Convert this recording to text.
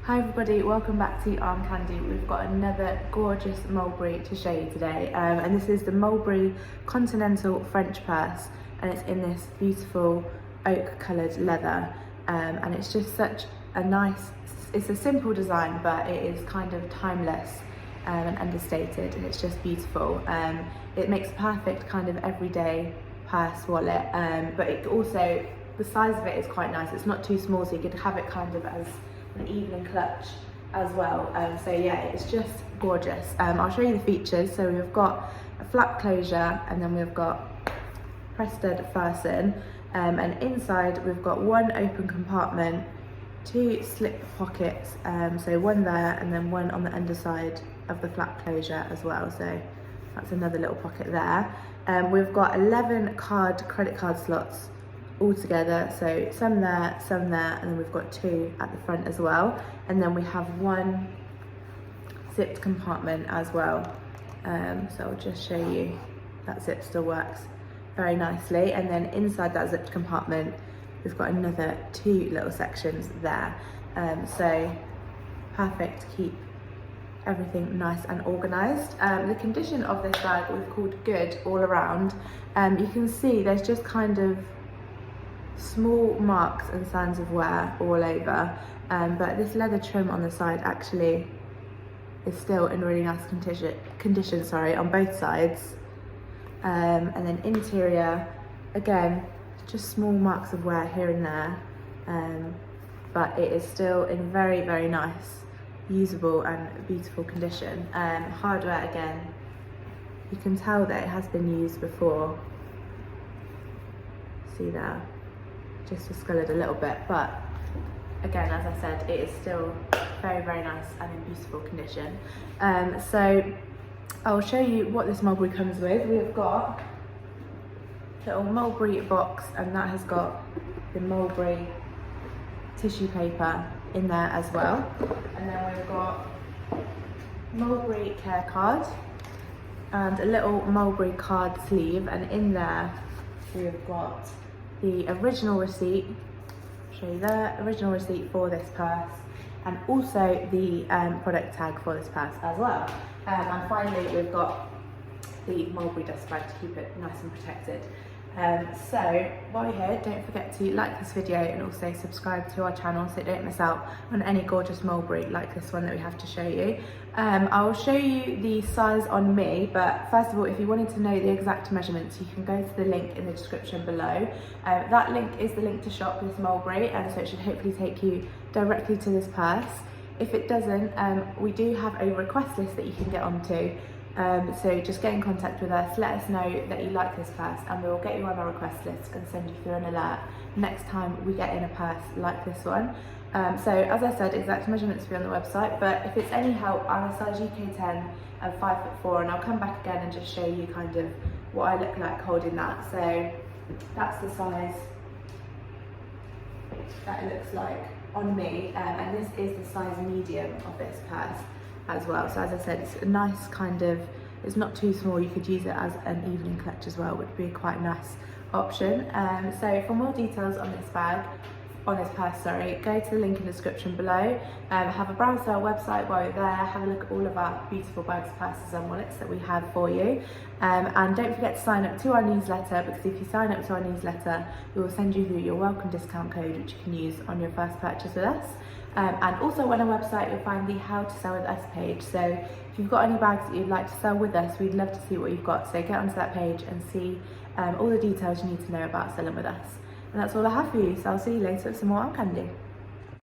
Hi everybody, welcome back to Arm Candy. We've got another gorgeous Mulberry to show you today, and this is the Mulberry Continental French purse, and it's in this beautiful oak coloured leather, and it's just such a nice, it's a simple design but it is kind of timeless and understated, and it's just beautiful. It makes a perfect kind of everyday purse wallet, but it also, the size of it is quite nice. It's not too small, so you could have it kind of as an evening clutch as well. So yeah, it's just gorgeous. I'll show you the features. So we've got a flap closure, and then we've got press-stud fasten, and inside we've got one open compartment, two slip pockets, so one there and then one on the underside of the flap closure as well, so that's another little pocket there. We've got 11 credit card slots all together, so some there, and then we've got two at the front as well, and then we have one zipped compartment as well. So I'll just show you that zip still works very nicely, and then inside that zipped compartment we've got another two little sections there, so perfect to keep everything nice and organised. The condition of this bag we've called good all around. You can see there's just kind of small marks and signs of wear all over, but this leather trim on the side actually is still in really nice condition on both sides, and then interior, again, just small marks of wear here and there, but it is still in very, very nice, usable and beautiful condition. Hardware, again, you can tell that it has been used before, see there, just discoloured a little bit, but again, as I said, it is still very, very nice and in beautiful condition. So I'll show you what this Mulberry comes with. We've got a little Mulberry box, and that has got the Mulberry tissue paper in there as well, and then we've got Mulberry care card and a little Mulberry card sleeve, and in there we've got the original receipt, show you the original receipt for this purse, and also the product tag for this purse as well. And finally we've got the Mulberry dust bag to keep it nice and protected. So while you're here, don't forget to like this video and also subscribe to our channel so you don't miss out on any gorgeous Mulberry like this one that we have to show you. I'll show you the size on me, but first of all, if you wanted to know the exact measurements, you can go to the link in the description below. That link is the link to shop this Mulberry, and so it should hopefully take you directly to this purse. If it doesn't, we do have a request list that you can get onto. So just get in contact with us, let us know that you like this purse, and we will get you on our request list and send you through an alert next time we get in a purse like this one. So as I said, exact measurements will be on the website, but if it's any help, I'm a size UK 10 and 5'4", and I'll come back again and just show you kind of what I look like holding that. So that's the size that it looks like on me, and this is the size medium of this purse as well. So as I said, it's a nice kind of, it's not too small, you could use it as an evening clutch as well, would be quite a nice option. So for more details on this bag, on this purse, sorry, go to the link in the description below. Have a browse to our website while you're there, have a look at all of our beautiful bags, purses and wallets that we have for you. And don't forget to sign up to our newsletter, because if you sign up to our newsletter, we will send you through your welcome discount code, which you can use on your first purchase with us. And also on our website, you'll find the How to Sell With Us page. So if you've got any bags that you'd like to sell with us, we'd love to see what you've got. So get onto that page and see all the details you need to know about selling with us. And that's all I have for you, so I'll see you later with some more arm candy.